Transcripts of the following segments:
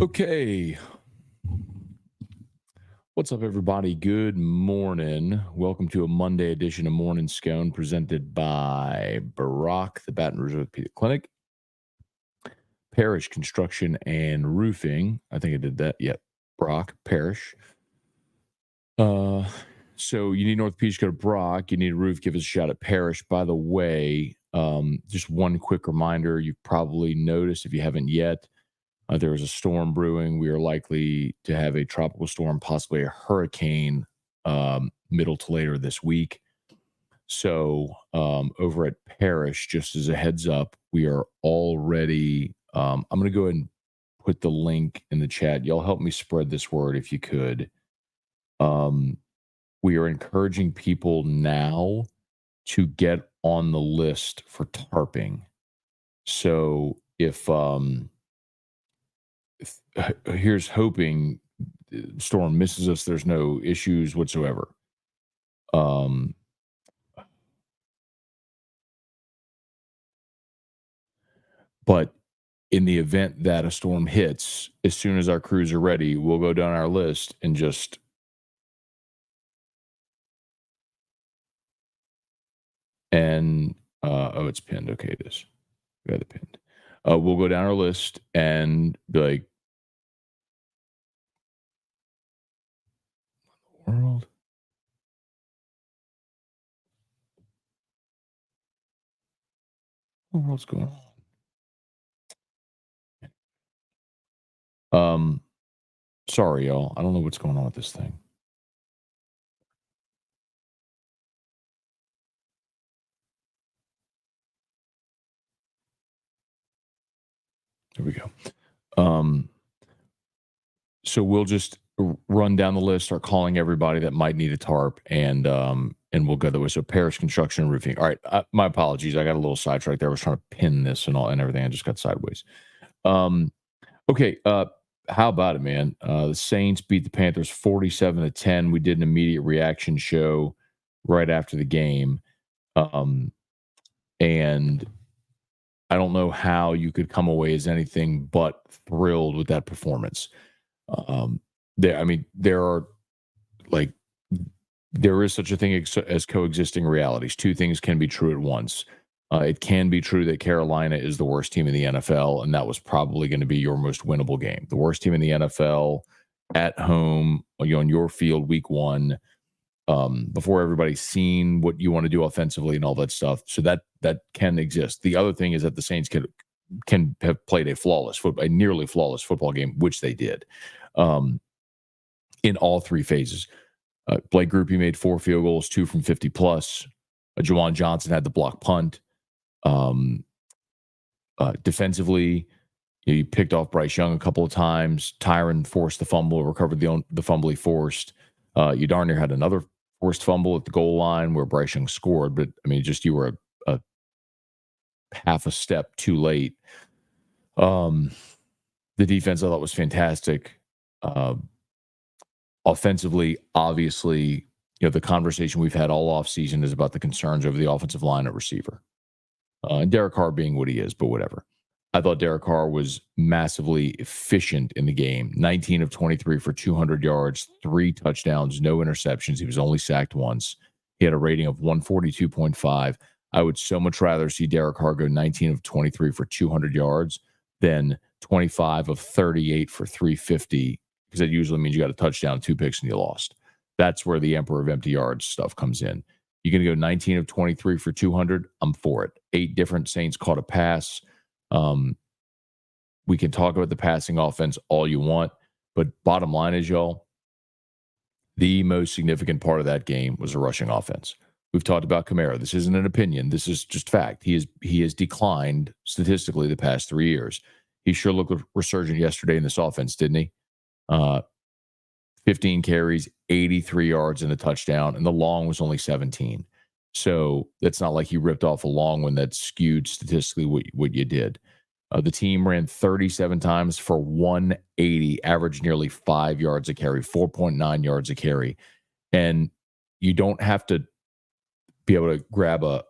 Okay. What's up, everybody? Good morning. Welcome to a Monday edition of Morning Scone presented by Barack, the Baton Rouge Orthopedic Clinic, Parish Construction and Roofing. I think I did that. Yep. Brock, Parish. Uh, so you need an orthopedic, go to Brock. You need a roof, give us a shout at Parish. By the way, just one quick reminder you've probably noticed if you haven't yet. There is a storm brewing. We are likely to have a tropical storm, possibly a hurricane, middle to later this week. So, over at Parish, just as a heads up, we are already. I'm going to go ahead and put the link in the chat. Y'all help me spread this word if you could. Um, we are encouraging people now to get on the list for tarping. So, if here's hoping storm misses us, there's no issues whatsoever. Um, but in the event that a storm hits, as soon as our crews are ready, we'll go down our list and just oh, it's pinned. Okay, it is. We got it pinned. We'll go down our list and be like, world. What the world's going on? Sorry, y'all. I don't know what's going on with this thing. There we go. So we'll just run down the list, start calling everybody that might need a tarp, and we'll go that way. So Parish Construction and Roofing. All right, my apologies. I got a little sidetracked there. I was trying to pin this and everything. I just got sideways. Okay. How about it, man? The Saints beat the Panthers 47-10. We did an immediate reaction show right after the game, and I don't know how you could come away as anything but thrilled with that performance. There is such a thing as coexisting realities. Two things can be true at once. It can be true that Carolina is the worst team in the NFL, and that was probably going to be your most winnable game. The worst team in the NFL at home, on your field, week one, before everybody's seen what you want to do offensively and all that stuff. So that can exist. The other thing is that the Saints can have played a nearly flawless football game, which they did, in all three phases. Blake Grupe made 4 field goals, 2 from 50 plus. Juwan Johnson had the block punt. Defensively, you picked off Bryce Young a couple of times. Tyron forced the fumble, recovered the fumble he forced. You darn near had another forced fumble at the goal line where Bryce Young scored, but I mean, just you were a half a step too late. The defense I thought was fantastic. Offensively, obviously, the conversation we've had all offseason is about the concerns over the offensive line at receiver. And Derek Carr being what he is, but whatever. I thought Derek Carr was massively efficient in the game. 19 of 23 for 200 yards, 3 touchdowns, no interceptions. He was only sacked once. He had a rating of 142.5. I would so much rather see Derek Carr go 19 of 23 for 200 yards than 25 of 38 for 350, because that usually means you got a touchdown, 2 picks, and you lost. That's where the Emperor of Empty Yards stuff comes in. You're going to go 19 of 23 for 200. I'm for it. 8 different Saints caught a pass. We can talk about the passing offense all you want, but bottom line is, y'all, the most significant part of that game was a rushing offense. We've talked about Kamara. This isn't an opinion. This is just fact. He has declined statistically the past 3 years. He sure looked resurgent yesterday in this offense, didn't he? 15 carries, 83 yards, and a touchdown, and the long was only 17. So it's not like he ripped off a long one that skewed statistically what you did. The team ran 37 times for 180, averaged nearly 5 yards a carry, 4.9 yards a carry. And you don't have to be able to grab a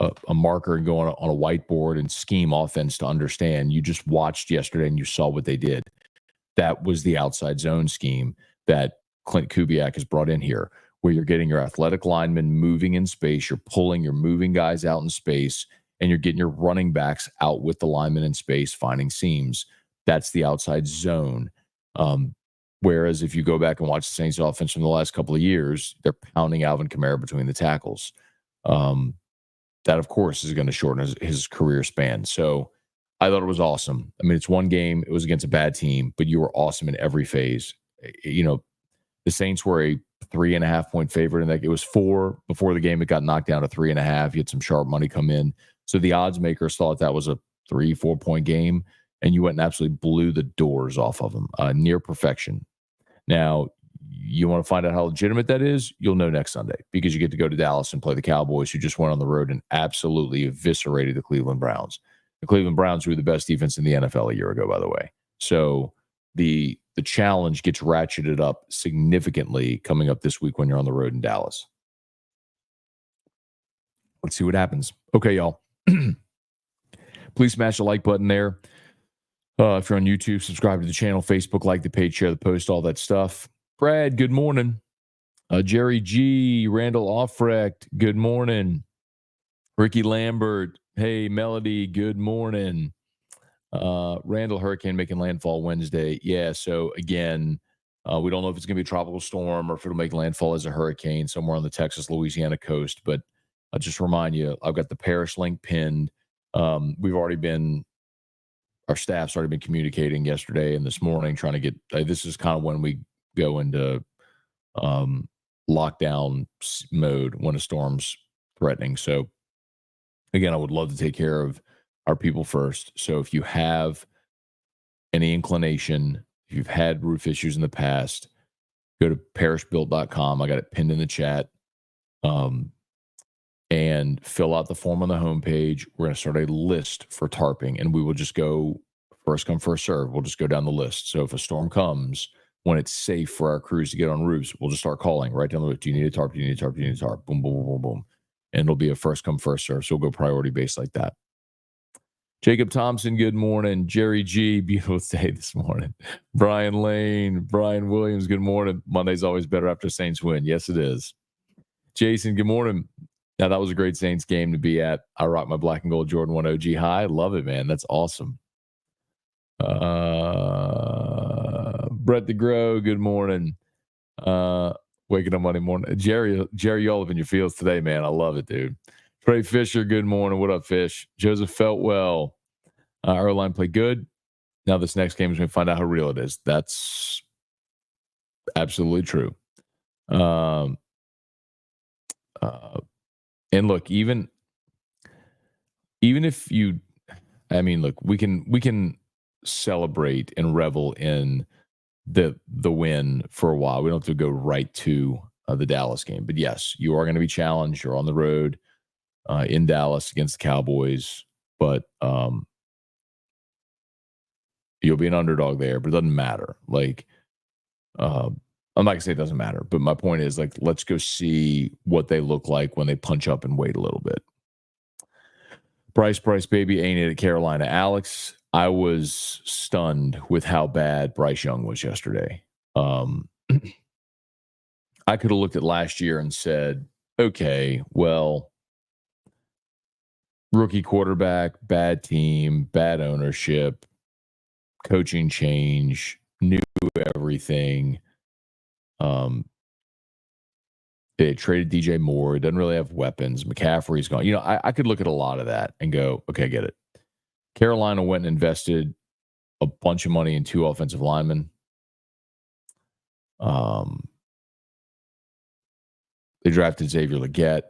a marker and go on a whiteboard and scheme offense to understand. You just watched yesterday and you saw what they did. That was the outside zone scheme that Clint Kubiak has brought in here, where you're getting your athletic linemen moving in space, you're moving guys out in space, and you're getting your running backs out with the linemen in space, finding seams. That's the outside zone. Whereas if you go back and watch the Saints offense from the last couple of years, they're pounding Alvin Kamara between the tackles. That, of course, is going to shorten his career span. So I thought it was awesome. I mean, it's one game. It was against a bad team, but you were awesome in every phase. You know, the Saints were a 3.5-point favorite, and it was 4 before the game. It got knocked down to 3.5. You had some sharp money come in. So the odds makers thought that was a 3-4-point game, and you went and absolutely blew the doors off of them, near perfection. Now, you want to find out how legitimate that is, you'll know next Sunday, because you get to go to Dallas and play the Cowboys, who just went on the road and absolutely eviscerated the Cleveland Browns. The Cleveland Browns were the best defense in the NFL a year ago, by the way. So the challenge gets ratcheted up significantly coming up this week when you're on the road in Dallas. Let's see what happens. Okay, y'all. Please smash the like button there. If you're on YouTube, subscribe to the channel, Facebook, like the page, share the post, all that stuff. Brad, good morning. Jerry G, Randall Offrecht, good morning. Ricky Lambert, hey, Melody, good morning. Randall, hurricane making landfall Wednesday. Yeah, so again, we don't know if it's going to be a tropical storm or if it'll make landfall as a hurricane somewhere on the Texas-Louisiana coast. But I'll just remind you, I've got the Parish link pinned. Our staff's already been communicating yesterday and this morning, trying to get, this is kind of when we go into lockdown mode when a storm's threatening. So again, I would love to take care of our people first. So if you have any inclination, if you've had roof issues in the past, go to parishbuilt.com. I got it pinned in the chat. And fill out the form on the homepage. We're going to start a list for tarping, and we will just go first come, first serve. We'll just go down the list. So if a storm comes, when it's safe for our crews to get on roofs, we'll just start calling right down the list. Do you need a tarp? Do you need a tarp? Do you need a tarp? Boom, boom, boom, boom, boom. And it'll be a first come, first serve. So we'll go priority based like that. Jacob Thompson, good morning. Jerry G, beautiful day this morning. Brian Lane, Brian Williams, good morning. Monday's always better after Saints win. Yes, it is. Jason, good morning. Yeah, that was a great Saints game to be at. I rock my black and gold Jordan 1 OG high. Love it, man. That's awesome. Brett DeGrow, good morning. Waking up Monday morning. Jerry, you all up in your fields today, man. I love it, dude. Trey Fisher, good morning. What up, Fish? Joseph Feltwell. Our line played good. Now this next game is going to find out how real it is. That's absolutely true. And look, even if you, I mean, look, we can celebrate and revel in the win for a while. We don't have to go right to the Dallas game. But yes, you are going to be challenged. You're on the road in Dallas against the Cowboys, but you'll be an underdog there. But it doesn't matter. Like, I'm not going to say it doesn't matter, but my point is, like, let's go see what they look like when they punch up and wait a little bit. Bryce, baby, ain't it at Carolina? Alex, I was stunned with how bad Bryce Young was yesterday. I could have looked at last year and said, okay, well, rookie quarterback, bad team, bad ownership, coaching change, new everything. They traded DJ Moore. He doesn't really have weapons. McCaffrey's gone. You know, I could look at a lot of that and go, okay, I get it. Carolina went and invested a bunch of money in 2 offensive linemen. They drafted Xavier Legette.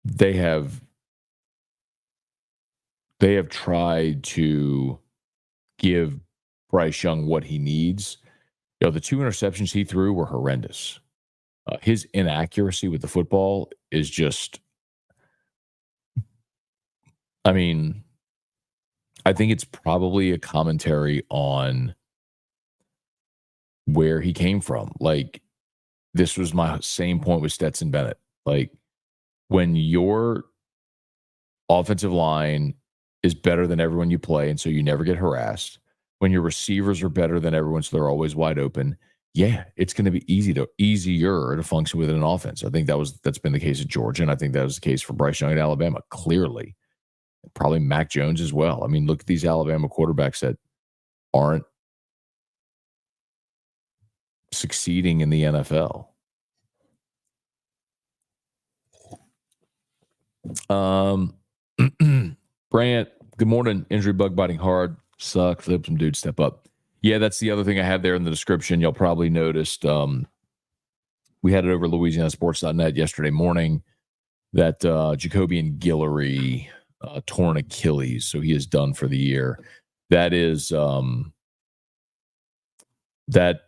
They have tried to give Bryce Young what he needs. You know, the 2 interceptions he threw were horrendous. His inaccuracy with the football is just, I mean, I think it's probably a commentary on where he came from. Like, this was my same point with Stetson Bennett. Like, when your offensive line is better than everyone you play, and so you never get harassed. When your receivers are better than everyone, so they're always wide open. Yeah, it's going to be easier to function within an offense. I think that's been the case at Georgia, and I think that was the case for Bryce Young at Alabama. Clearly, probably Mac Jones as well. I mean, look at these Alabama quarterbacks that aren't succeeding in the NFL. Brant, good morning. Injury bug biting hard. Sucks. Let some dudes step up. Yeah, that's the other thing I had there in the description. Y'all probably noticed. We had it over LouisianaSports.net yesterday morning that Jacobian Guillory torn Achilles, so he is done for the year. That is that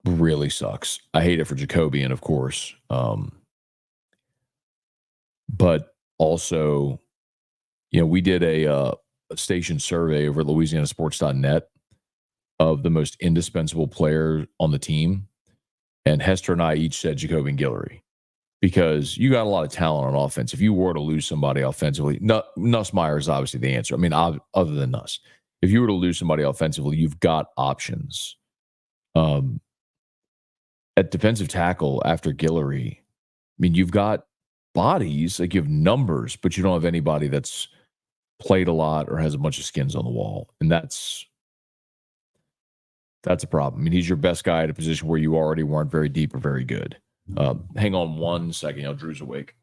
really sucks. I hate it for Jacobian, of course, but also, we did a station survey over at LouisianaSports.net of the most indispensable player on the team, and Hester and I each said Jacobian Guillory, because you got a lot of talent on offense. If you were to lose somebody offensively, Nussmeier is obviously the answer. I mean, other than Nuss, if you were to lose somebody offensively, you've got options. At defensive tackle after Guillory, I mean, you've got bodies, like you have numbers, but you don't have anybody that's played a lot or has a bunch of skins on the wall, and that's a problem. I mean, he's your best guy at a position where you already weren't very deep or very good. Hang on 1 second. Drew's awake.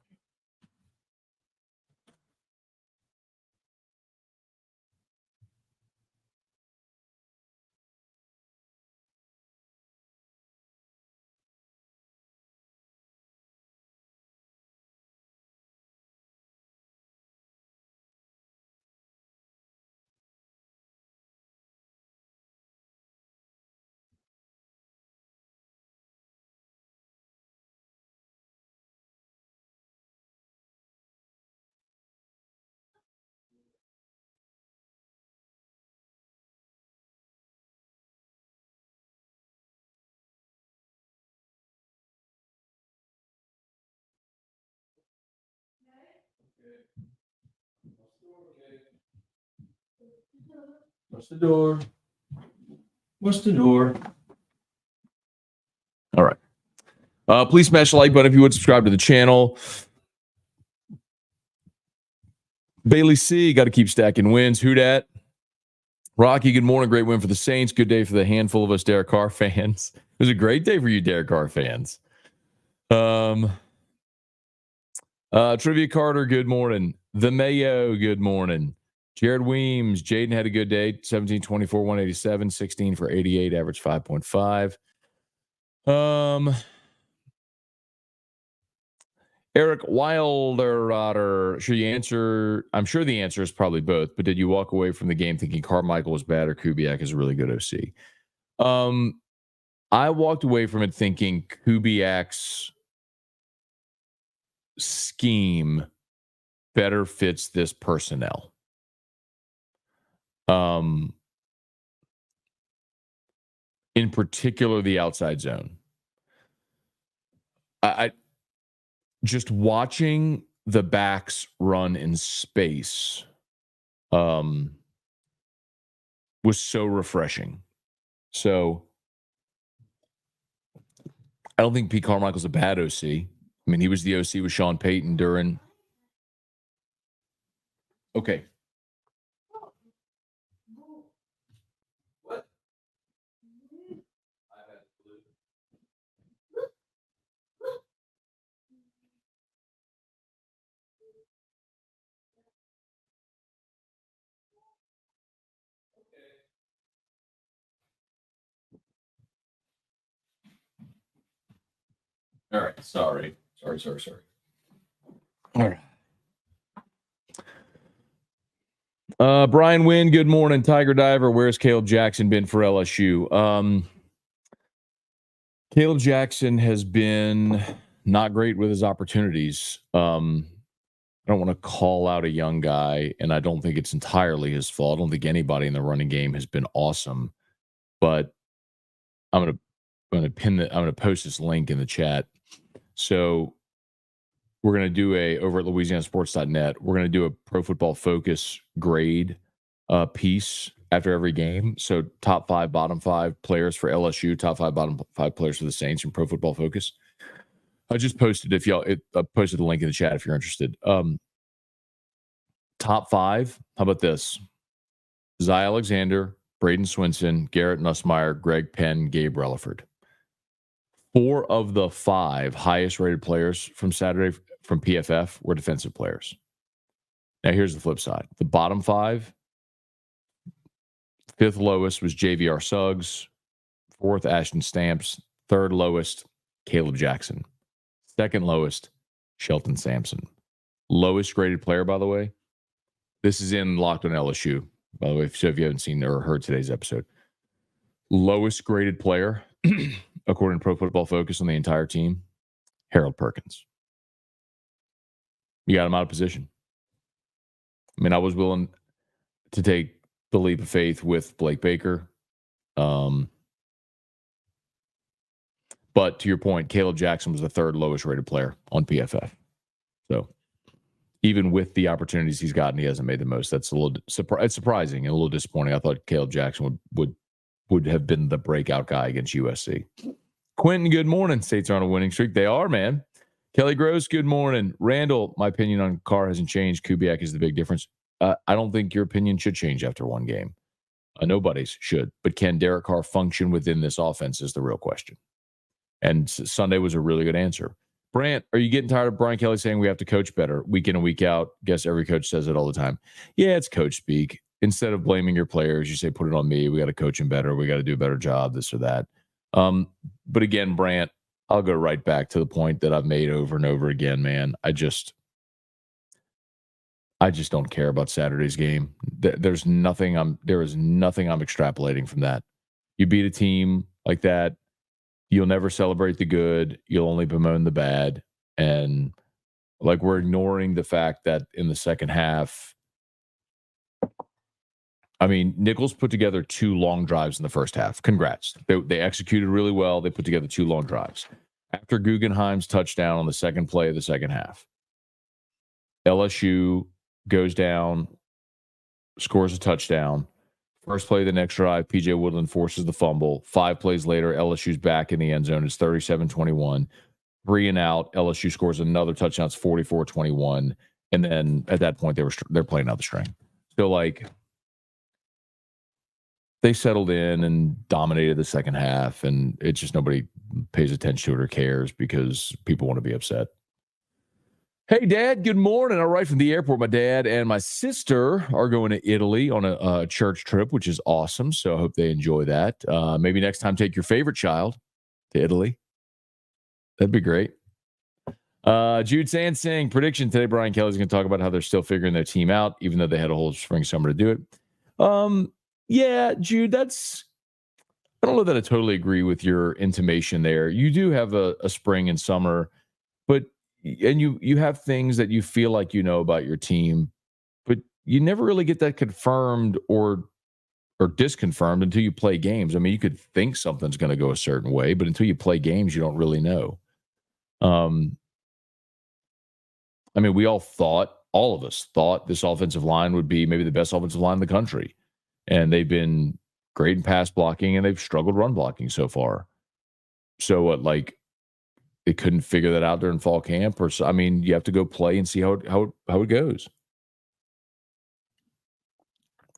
What's the door? What's the door? All right. Please smash the like button if you would. Subscribe to the channel. Bailey C, got to keep stacking wins. Who dat? Rocky, good morning. Great win for the Saints. Good day for the handful of us Derek Carr fans. It was a great day for you Derek Carr fans. Trivia Carter, good morning. The Mayo, good morning. Jared Weems, Jaden had a good day. 17, 24, 187, 16 for 88, average 5.5. Eric Wilder, I'm sure the answer is probably both, but did you walk away from the game thinking Carmichael was bad or Kubiak is a really good OC? I walked away from it thinking Kubiak's scheme better fits this personnel. In particular, the outside zone. I just watching the backs run in space was so refreshing. So I don't think Pete Carmichael's a bad OC. I mean, he was the OC with Sean Payton during. Okay. What? All right. Sorry. All right. Brian Wynn, good morning. Tiger Diver, where's Caleb Jackson been for LSU? Caleb Jackson has been not great with his opportunities. I don't want to call out a young guy, and I don't think it's entirely his fault. I don't think anybody in the running game has been awesome, but I'm gonna post this link in the chat. So we're going to do over at LouisianaSports.net, we're going to do a Pro Football Focus grade piece after every game. So top 5, bottom 5 players for LSU, top 5, bottom 5 players for the Saints from Pro Football Focus. I just posted I posted the link in the chat if you're interested. Top 5. How about this? Zy Alexander, Braden Swinson, Garrett Nussmeier, Greg Penn, Gabe Relaford. 4 of the 5 highest rated players from Saturday from PFF were defensive players. Now here's the flip side. The bottom 5, 5th lowest was JVR Suggs, 4th Ashton Stamps, 3rd lowest Caleb Jackson, 2nd lowest Shelton Sampson. Lowest graded player, by the way. This is in Locked on LSU, by the way, so if you haven't seen or heard today's episode. Lowest graded player, according to Pro Football Focus on the entire team, Harold Perkins. You got him out of position. I mean, I was willing to take the leap of faith with Blake Baker. But to your point, Caleb Jackson was the 3rd lowest rated player on PFF. So even with the opportunities he's gotten, he hasn't made the most. That's a little it's surprising and a little disappointing. I thought Caleb Jackson would have been the breakout guy against USC. Quentin, good morning. States are on a winning streak. They are, man. Kelly Gross, good morning. Randall, my opinion on Carr hasn't changed. Kubiak is the big difference. I don't think your opinion should change after one game. Nobody's should. But can Derek Carr function within this offense is the real question. And Sunday was a really good answer. Brant, are you getting tired of Brian Kelly saying we have to coach better week in and week out? Guess every coach says it all the time. Yeah, it's coach speak. Instead of blaming your players, you say, put it on me. We got to coach him better. We got to do a better job, this or that. But again, Brant, I'll go right back to the point that I've made over and over again, man. I just don't care about Saturday's game. There is nothing I'm extrapolating from that. You beat a team like that, you'll never celebrate the good. You'll only bemoan the bad. And like we're ignoring the fact that in the second half, I mean, Nichols put together 2 long drives in the first half. Congrats. They executed really well. They put together 2 long drives. After Guggenheim's touchdown on the second play of the second half, LSU goes down, scores a touchdown. First play of the next drive, PJ Woodland forces the fumble. 5 plays later, LSU's back in the end zone. It's 37-21. 3 and out. LSU scores another touchdown. It's 44-21. And then at that point, they're playing out the string. So, like, they settled in and dominated the second half, and it's just nobody pays attention to it or cares because people want to be upset. Hey, Dad, good morning. All right, from the airport, my dad and my sister are going to Italy on a church trip, which is awesome. So I hope they enjoy that. Maybe next time take your favorite child to Italy. That'd be great. Jude Sansing, prediction today, Brian Kelly's going to talk about how they're still figuring their team out, even though they had a whole spring, summer to do it. Yeah, Jude, I don't know that I totally agree with your intimation there. You do have a spring and summer, and you have things that you feel like you know about your team, but you never really get that confirmed or disconfirmed until you play games. I mean, you could think something's going to go a certain way, but until you play games, you don't really know. I mean, all of us thought this offensive line would be maybe the best offensive line in the country. And they've been great in pass blocking, and they've struggled run blocking so far. So, they couldn't figure that out during fall camp? Or, I mean, you have to go play and see how it goes.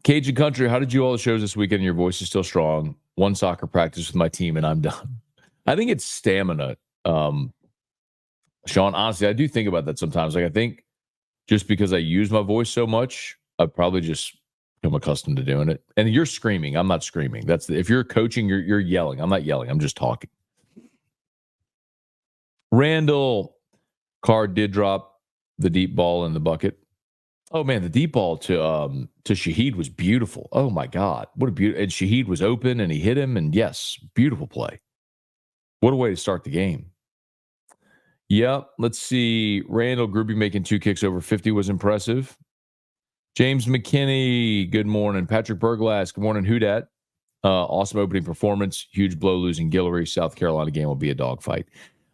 Cajun Country, how did you all the shows this weekend? Your voice is still strong. 1 soccer practice with my team, and I'm done. I think it's stamina. Sean, honestly, I do think about that sometimes. Like, I think just because I use my voice so much, I've probably just become accustomed to doing it. And you're screaming. I'm not screaming. If you're coaching, you're yelling. I'm not yelling. I'm just talking. Randall Carr did drop the deep ball in the bucket. Oh man, the deep ball to Shaheed was beautiful. Oh my God, what a beautiful! And Shaheed was open and he hit him. And yes, beautiful play. What a way to start the game. Yep. Let's see. Randall Groupie making 2 kicks over 50 was impressive. James McKinney, good morning. Patrick Berglass, good morning. Who dat? Awesome opening performance. Huge blow losing Guillory. South Carolina game will be a dogfight.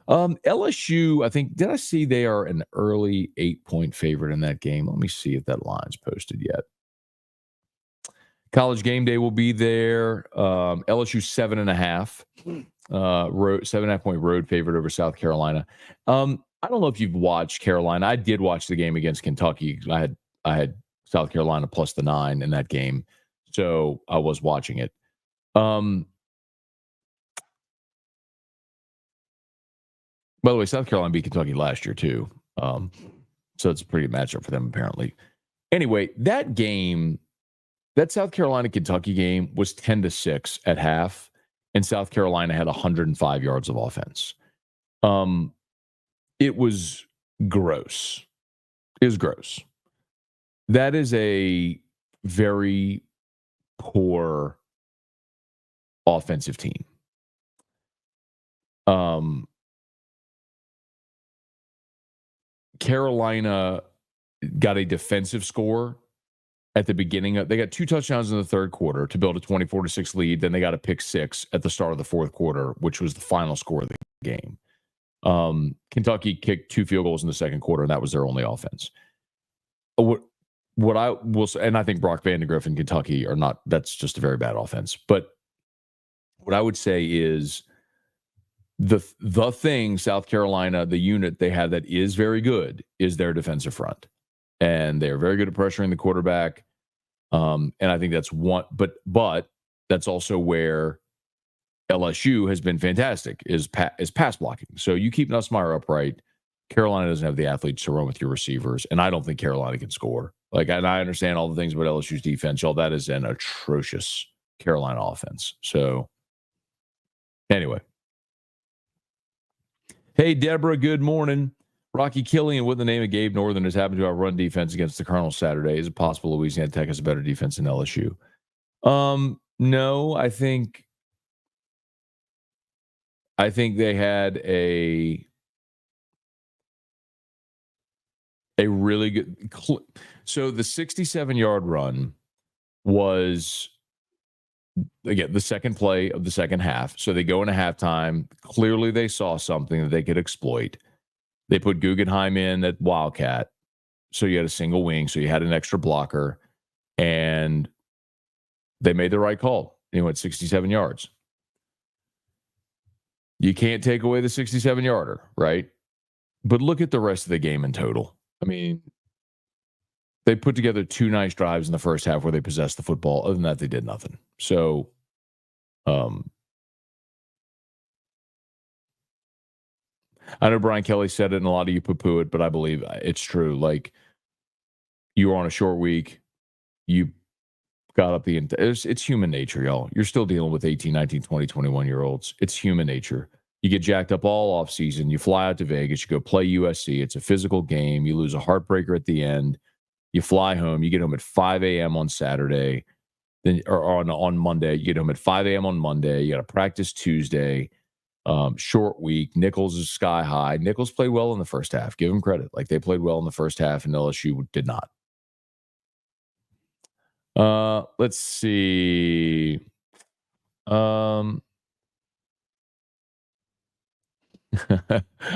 LSU, I think, did I see they are an early 8-point favorite in that game? Let me see if that line's posted yet. College game day will be there. LSU 7.5. Road 7.5 point road favorite over South Carolina. I don't know if you've watched Carolina. I did watch the game against Kentucky. I had South Carolina plus the 9 in that game, so I was watching it. By the way, South Carolina beat Kentucky last year too, so it's a pretty good matchup for them apparently. Anyway, that game, that South Carolina Kentucky game was 10-6 at half, and South Carolina had 105 yards of offense. It was gross. It was gross. That is a very poor offensive team. Carolina got a defensive score at the beginning. They got 2 touchdowns in the third quarter to build a 24-6 lead. Then they got a pick 6 at the start of the fourth quarter, which was the final score of the game. Kentucky kicked 2 field goals in the second quarter, and that was their only offense. What I will say, and I think Brock Vandagriff and Kentucky are not, that's just a very bad offense. But what I would say is the thing South Carolina, the unit they have that is very good, is their defensive front. And they're very good at pressuring the quarterback. And I think that's one, but that's also where LSU has been fantastic, is pass blocking. So you keep Nussmeier upright. Carolina doesn't have the athletes to run with your receivers, and I don't think Carolina can score. And I understand all the things about LSU's defense. All that is an atrocious Carolina offense. So anyway. Hey, Deborah, good morning. Rocky Killian, what in the name of Gabe Northern has happened to our run defense against the Colonels Saturday? Is it possible Louisiana Tech has a better defense than LSU? No, I think they had a really good. So the 67-yard run was, again, the second play of the second half. So they go into halftime. Clearly, they saw something that they could exploit. They put Guggenheim in at Wildcat. So you had a single wing. So you had an extra blocker. And they made the right call. He went 67 yards. You can't take away the 67-yarder, right? But look at the rest of the game in total. I mean, they put together 2 nice drives in the first half where they possessed the football. Other than that, they did nothing. So, I know Brian Kelly said it and a lot of you poo-poo it, but I believe it's true. Like, you were on a short week. You got up it's human nature, y'all. You're still dealing with 18, 19, 20, 21-year-olds. It's human nature. You get jacked up all off season. You fly out to Vegas. You go play USC. It's a physical game. You lose a heartbreaker at the end. You fly home. You get home at 5 a.m. on Saturday, or on Monday. You get home at 5 a.m. on Monday. You got to practice Tuesday. Short week. Nichols is sky high. Nichols played well in the first half. Give him credit. Like, they played well in the first half, and LSU did not. Let's see.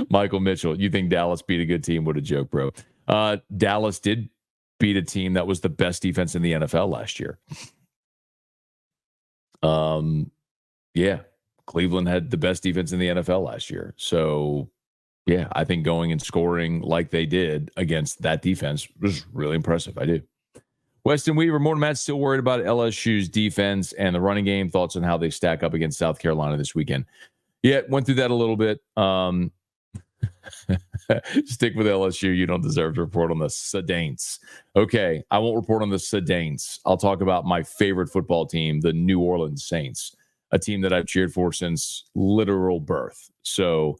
Michael Mitchell, you think Dallas beat a good team? What a joke, bro. Dallas did beat a team that was the best defense in the NFL last year. Yeah. Cleveland had the best defense in the NFL last year. So, yeah, I think going and scoring like they did against that defense was really impressive. I do. Weston Weaver, Morton Matt, still worried about LSU's defense and the running game. Thoughts on how they stack up against South Carolina this weekend? Yeah, went through that a little bit. Stick with LSU. You don't deserve to report on the Saints. Okay, I won't report on the Saints. I'll talk about my favorite football team, the New Orleans Saints, a team that I've cheered for since literal birth. So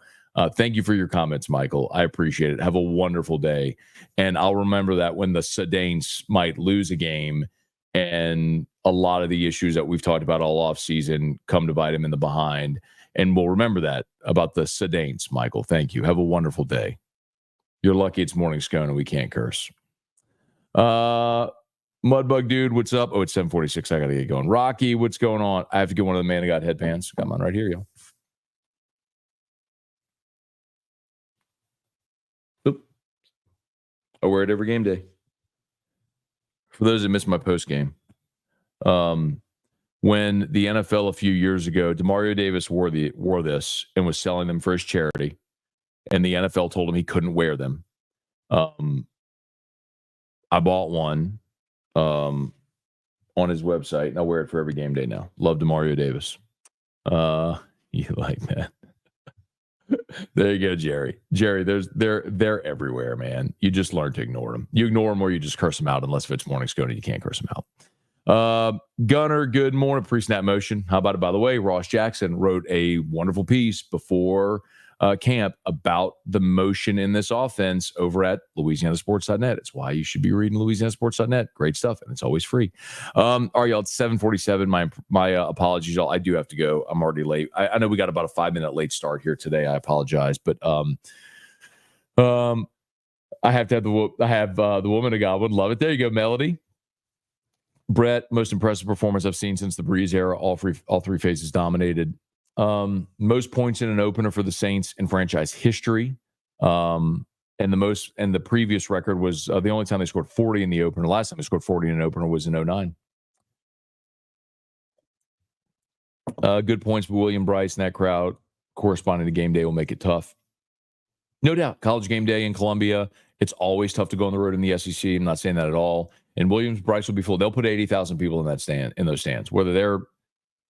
thank you for your comments, Michael. I appreciate it. Have a wonderful day. And I'll remember that when the Saints might lose a game and a lot of the issues that we've talked about all offseason come to bite him in the behind. And we'll remember that about the Saints, Michael. Thank you. Have a wonderful day. You're lucky it's morning scone and we can't curse. Mudbug dude, what's up? Oh, it's 7:46. I got to get going. Rocky, what's going on? I have to get one of the Man of God headbands. Come on right here, y'all. I wear it every game day. For those that missed my post game, when the NFL a few years ago, Demario Davis wore this and was selling them for his charity, and the NFL told him he couldn't wear them. I bought one on his website, and I wear it for every game day now. Love Demario Davis. You like that? There you go, Jerry. Jerry, they're everywhere, man. You just learn to ignore them. You ignore them or you just curse them out, unless if it's morning Scone, you can't curse them out. Gunner, good morning. Pre-snap motion. How about it, by the way? Ross Jackson wrote a wonderful piece before camp about the motion in this offense over at LouisianaSports.net. It's why you should be reading LouisianaSports.net. Great stuff, and it's always free. All right, y'all, it's 7:47. My apologies, y'all. I do have to go. I'm already late. I know we got about a 5-minute late start here today. I apologize, but I have to have the woman of God would love it. There you go, Melody. Brett, most impressive performance I've seen since the Breeze era. All three phases dominated. Most points in an opener for the Saints in franchise history. And the previous record was the only time they scored 40 in the opener. Last time they scored 40 in an opener was in 2009. Good points for William Bryce and that crowd corresponding to game day will make it tough. No doubt. College game day in Columbia. It's always tough to go on the road in the SEC. I'm not saying that at all. And Williams Bryce will be full. They'll put 80,000 people in those stands. Whether they're,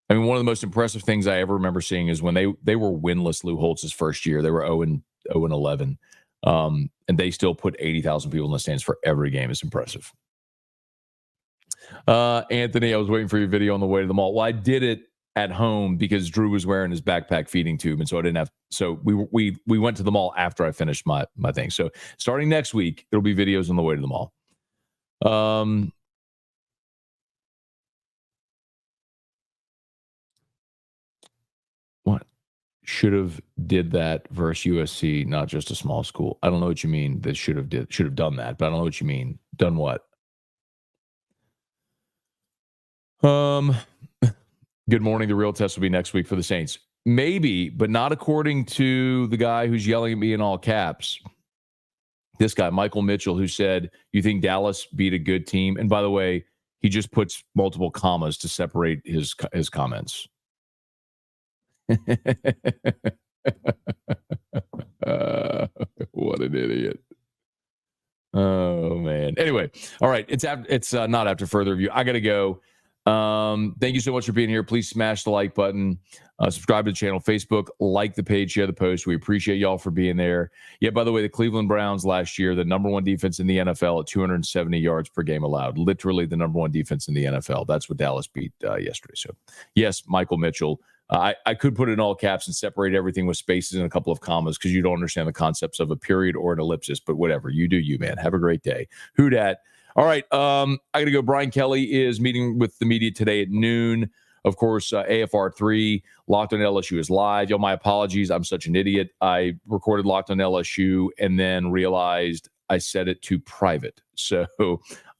I mean, one of the most impressive things I ever remember seeing is when they were winless Lou Holtz's first year. They were 0-11. And they still put 80,000 people in the stands for every game. It's impressive. Anthony, I was waiting for your video on the way to the mall. Well, I did it at home because Drew was wearing his backpack feeding tube, and so I didn't have. So we went to the mall after I finished my thing. So starting next week, there'll be videos on the way to the mall. What should have did that versus USC, not just a small school. I don't know what you mean. That should have done that, but I don't know what you mean. Done what? Good morning. The real test will be next week for the Saints. Maybe, but not according to the guy who's yelling at me in all caps. This guy, Michael Mitchell, who said, you think Dallas beat a good team? And by the way, he just puts multiple commas to separate his comments. What an idiot. Oh, man. Anyway, all right. It's not after further review. I got to go. Thank you so much for being here. Please smash the like button, subscribe to the channel, Facebook, like the page, share the post. We appreciate y'all for being there. Yeah, by the way, the Cleveland Browns last year, the number one defense in the NFL at 270 yards per game allowed, literally the number one defense in the NFL. That's what Dallas beat yesterday. So yes, Michael Mitchell. I could put it in all caps and separate everything with spaces and a couple of commas because you don't understand the concepts of a period or an ellipsis, but whatever. You do you, man. Have a great day. Who dat? All right, I got to go. Brian Kelly is meeting with the media today at noon. Of course, AFR3, Locked on LSU is live. Y'all, my apologies. I'm such an idiot. I recorded Locked on LSU and then realized I set it to private. So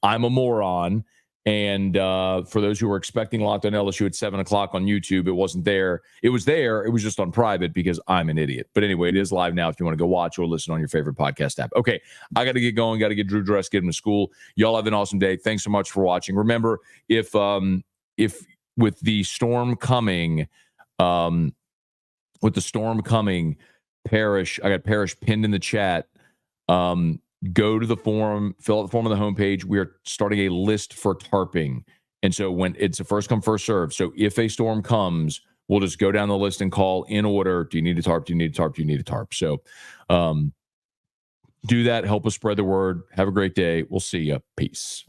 I'm a moron. And for those who were expecting Locked on LSU at 7 o'clock on YouTube, it wasn't there. It was there. It was just on private because I'm an idiot. But anyway, it is live now if you want to go watch or listen on your favorite podcast app. Okay, I got to get going. Got to get Drew dressed, get him to school. Y'all have an awesome day. Thanks so much for watching. Remember, if with the storm coming, Parrish, I got Parrish pinned in the chat. Go to the forum, fill out the form on the homepage. We are starting a list for tarping. And so when it's a first come, first serve. So if a storm comes, we'll just go down the list and call in order. Do you need a tarp? Do you need a tarp? Do you need a tarp? So do that. Help us spread the word. Have a great day. We'll see you. Peace.